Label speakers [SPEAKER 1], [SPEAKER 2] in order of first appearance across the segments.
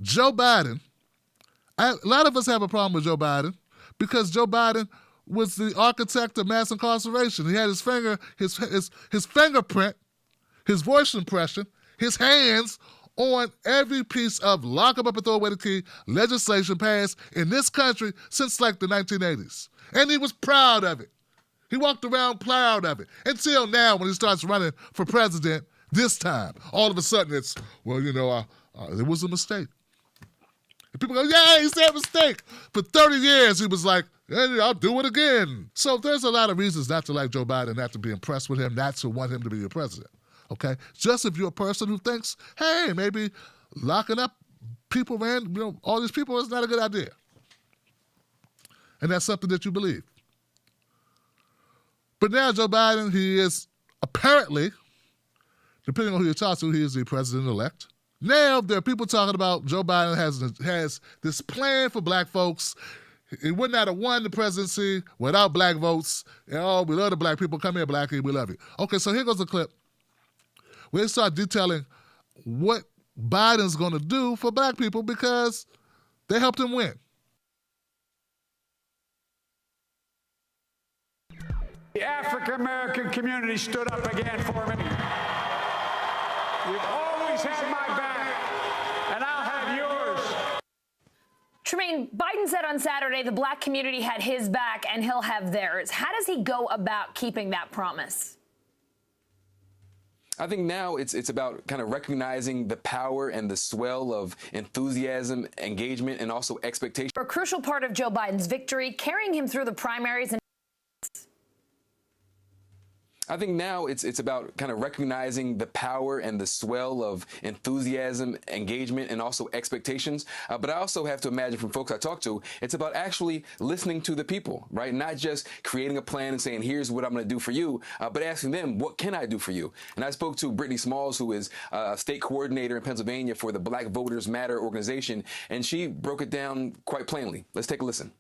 [SPEAKER 1] Joe Biden, a lot of us have a problem with Joe Biden because Joe Biden was the architect of mass incarceration. He had his fingerprint, his voice impression, his hands on every piece of lock him up and throw away the key legislation passed in this country since like the 1980s. And he was proud of it. He walked around proud of it. Until now when he starts running for president this time. All of a sudden it's, well, it was a mistake. And people go, yeah, he said mistake. For 30 years he was like, hey, I'll do it again. So there's a lot of reasons not to like Joe Biden, not to be impressed with him, not to want him to be your president. Okay? Just if you're a person who thinks, hey, maybe locking up people, all these people is not a good idea. And that's something that you believe. But now Joe Biden, he is apparently, depending on who you talk to, he is the president-elect. Now there are people talking about Joe Biden has this plan for black folks. He would not have won the presidency without black votes. Oh, we love the black people. Come here, blackie, we love you. Okay, so here goes the clip. We start detailing what Biden's going to do for black people because they helped him win.
[SPEAKER 2] The African-American community stood up again for me. You've always had my back, and I'll have yours.
[SPEAKER 3] Tremaine, Biden said on Saturday the black community had his back and he'll have theirs. How does he go about keeping that promise?
[SPEAKER 4] I think now it's about kind of recognizing the power and the swell of enthusiasm, engagement, and also expectation.
[SPEAKER 3] A crucial part of Joe Biden's victory, carrying him through the primaries and
[SPEAKER 4] I think now it's about kind of recognizing the power and the swell of enthusiasm, engagement, and also expectations. But I also have to imagine from folks I talk to, it's about actually listening to the people, right? Not just creating a plan and saying, here's what I'm going to do for you, but asking them, what can I do for you? And I spoke to Brittany Smalls, who is a state coordinator in Pennsylvania for the Black Voters Matter organization, and she broke it down quite plainly. Let's take a listen.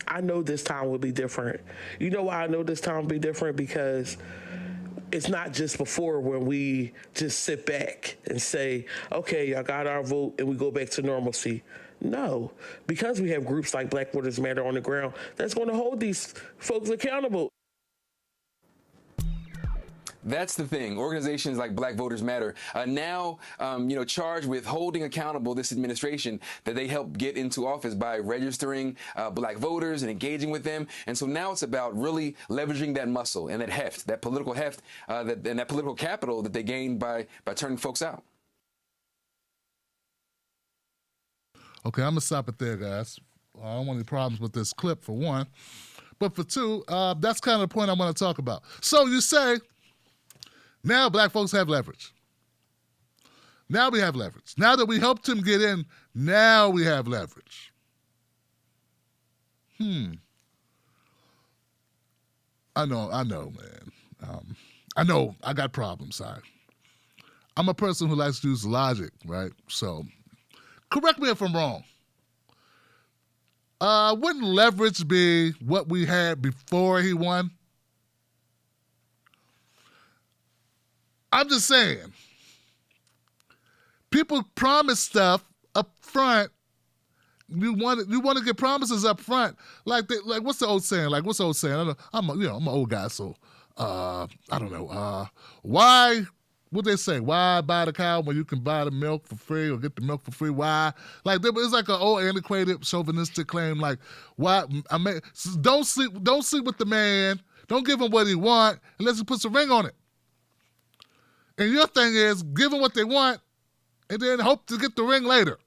[SPEAKER 5] I know this time will be different. You know why I know this time will be different? Because it's not just before when we just sit back and say, okay, y'all got our vote and we go back to normalcy. No, because we have groups like Black Voters Matter on the ground that's going to hold these folks accountable.
[SPEAKER 4] That's the thing. Organizations like Black Voters Matter are now, charged with holding accountable this administration that they helped get into office by registering black voters and engaging with them. And so now it's about really leveraging that muscle and that heft, that political heft, and that political capital that they gained by turning folks out.
[SPEAKER 1] Okay, I'm going to stop it there, guys. I don't want any problems with this clip, for one. But for two, that's kind of the point I want to talk about. So you say, now black folks have leverage. Now we have leverage. Now that we helped him get in, now we have leverage. I know, man. I know I got problems. I'm a person who likes to use logic, right? So correct me if I'm wrong. Wouldn't leverage be what we had before he won? I'm just saying, people promise stuff up front. You want to get promises up front, like what's the old saying? I don't know. I'm an old guy, so I don't know. Why? What they say? Why buy the cow when you can buy the milk for free or get the milk for free? Why? Like it's like an old antiquated chauvinistic claim. Like why? Don't sleep with the man. Don't give him what he want unless he puts a ring on it. And your thing is give them what they want and then hope to get the ring later.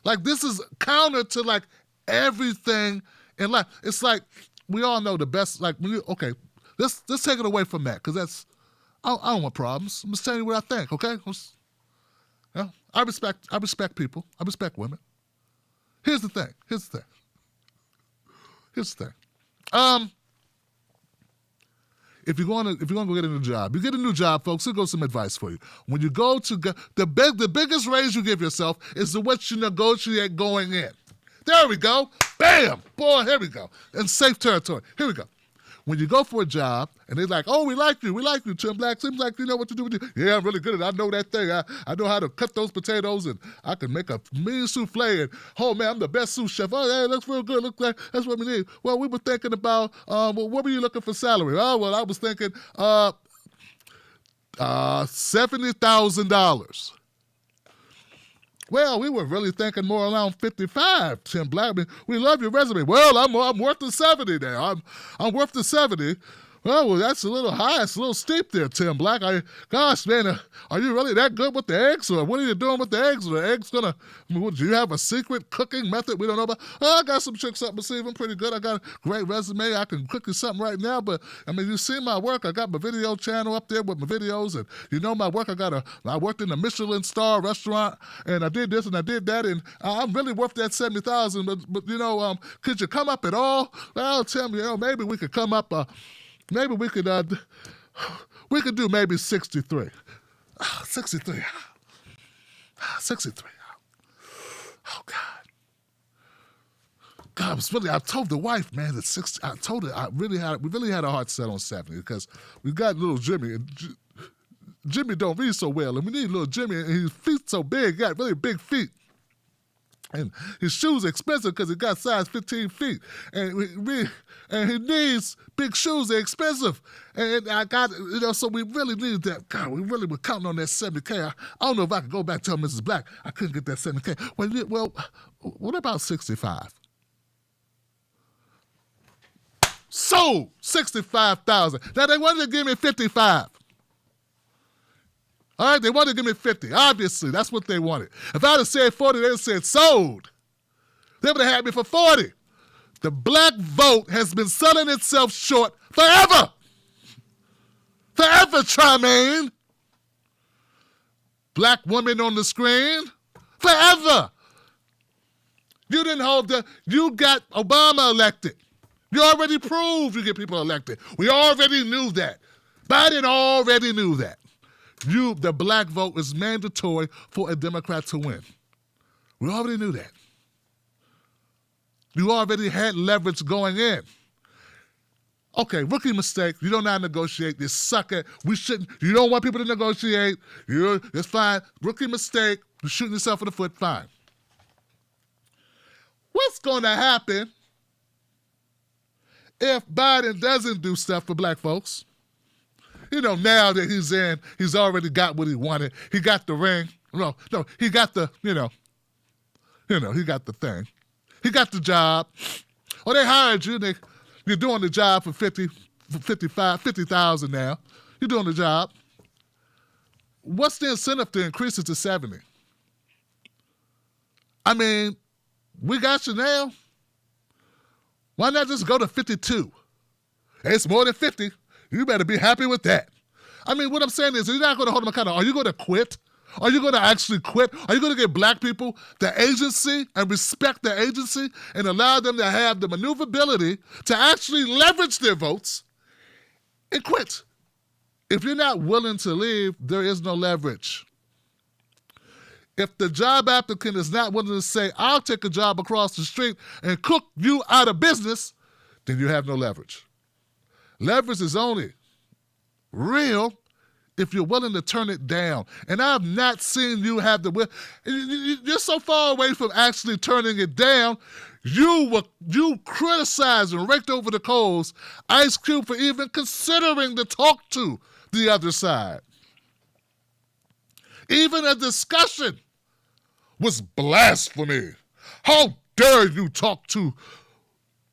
[SPEAKER 1] Like this is counter to like everything in life. It's like we all know the best. Like okay, let's take it away from that because that's I don't want problems. I'm just telling you what I think. Okay, I respect people. I respect women. Here's the thing. If you're going to go get a new job, you get a new job, folks. Here goes some advice for you. When you go to the biggest raise you give yourself is the what you negotiate going in. There we go. Bam, boy. Here we go. In safe territory. Here we go. when you go for a job and they're like, oh, we like you, Tim Black. Seems like you know what to do with you. Yeah, I'm really good at it. I know that thing. I know how to cut those potatoes, and I can make a mean souffle. And, oh, man, I'm the best sous chef. Oh, yeah, looks real good. Looks like that's what we need. Well, we were thinking about, well, what were you looking for salary? Oh, well, I was thinking $70,000. Well, we were really thinking more around 55, Tim Black. I mean, we love your resume. Well, I'm worth the 70 now. I'm worth the 70. Well, that's a little high. It's a little steep there, Tim Black. Gosh, man, are you really that good with the eggs? Or what are you doing with the eggs? Are the eggs do you have a secret cooking method we don't know about? Oh, I got some tricks up my sleeve. I'm pretty good. I got a great resume. I can cook you something right now. But, I mean, you see my work. I but my video channel up there with my videos. And you know my work. I worked in a Michelin star restaurant. And I did this and I did that. And I'm really worth that $70,000. But you know, could you come up at all? Well, Tim, you know, maybe we could come up... Maybe we could do maybe 63. 63. 63. Oh, God. God, it was really, I told the wife, man, that 60, I told her, we really had a hard set on 70 because we got little Jimmy, and Jimmy don't read so well, and we need little Jimmy, and his feet so big, got really big feet. And his shoes are expensive because he got size 15 feet. And he needs big shoes. They're expensive. And I got, you know, so we really needed that. God, we really were counting on that 70K. I don't know if I could go back and tell Mrs. Black I couldn't get that 70K. Well, what about 65? Sold $65,000. Now, they wanted to give me 55. All right, they wanted to give me 50. Obviously, that's what they wanted. If I'd have said 40, they'd have said sold. They would have had me for 40. The black vote has been selling itself short forever. Forever, Tremaine. Black woman on the screen. Forever. You didn't hold you got Obama elected. You already proved you get people elected. We already knew that. Biden already knew that. The black vote is mandatory for a Democrat to win. We already knew that. You already had leverage going in. Okay, rookie mistake. You don't know how to negotiate. You suck at. We shouldn't. You don't want people to negotiate. It's fine. Rookie mistake. You're shooting yourself in the foot. Fine. What's going to happen if Biden doesn't do stuff for black folks? You know, now that he's already got what he wanted. He got the ring. No, he got the, he got the thing. He got the job. Or they hired you. You're doing the job for $50,000 now. You're doing the job. What's the incentive to increase it to 70? I mean, we got you now. Why not just go to 52? It's more than 50. You better be happy with that. I mean, what I'm saying is, you're not going to hold them accountable. Are you going to quit? Are you going to actually quit? Are you going to give black people the agency and respect the agency and allow them to have the maneuverability to actually leverage their votes and quit? If you're not willing to leave, there is no leverage. If the job applicant is not willing to say, I'll take a job across the street and cook you out of business, then you have no leverage. Leverage is only real if you're willing to turn it down. And I've not seen you have the will. You're so far away from actually turning it down. You criticized and raked over the coals Ice Cube for even considering to talk to the other side. Even a discussion was blasphemy. How dare you talk to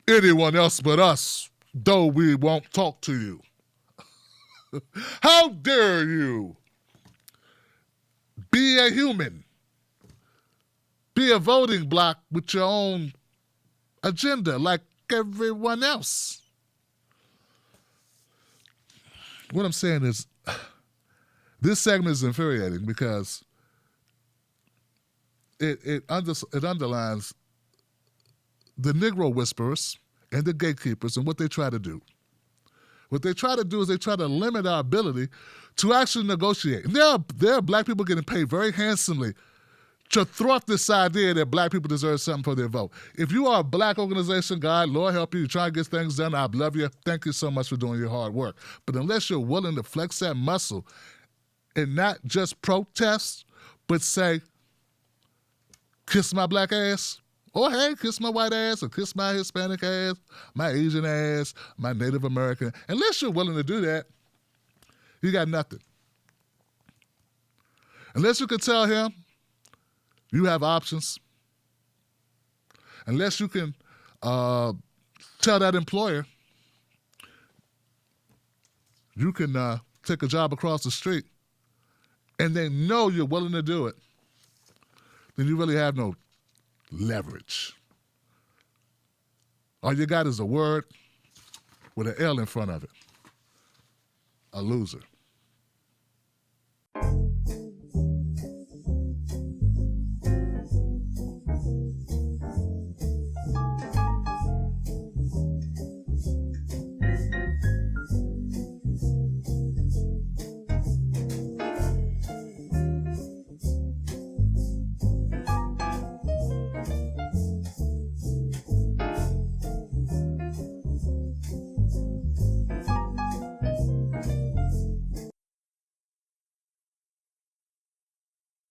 [SPEAKER 1] anyone else but us? Though we won't talk to you. How dare you be a human, be a voting bloc with your own agenda like everyone else? What I'm saying is, this segment is infuriating because it underlines the Negro whisperers and the gatekeepers and what they try to do. What they try to do is they try to limit our ability to actually negotiate. And there are black people getting paid very handsomely to thwart this idea that black people deserve something for their vote. If you are a black organization, God, Lord help you, try to get things done, I love you. Thank you so much for doing your hard work. But unless you're willing to flex that muscle and not just protest, but say, kiss my black ass, or hey, kiss my white ass, or kiss my Hispanic ass, my Asian ass, my Native American. Unless you're willing to do that, you got nothing. Unless you can tell him you have options, unless you can tell that employer you can take a job across the street and they know you're willing to do it, then you really have no leverage. All you got is a word with an L in front of it. A loser.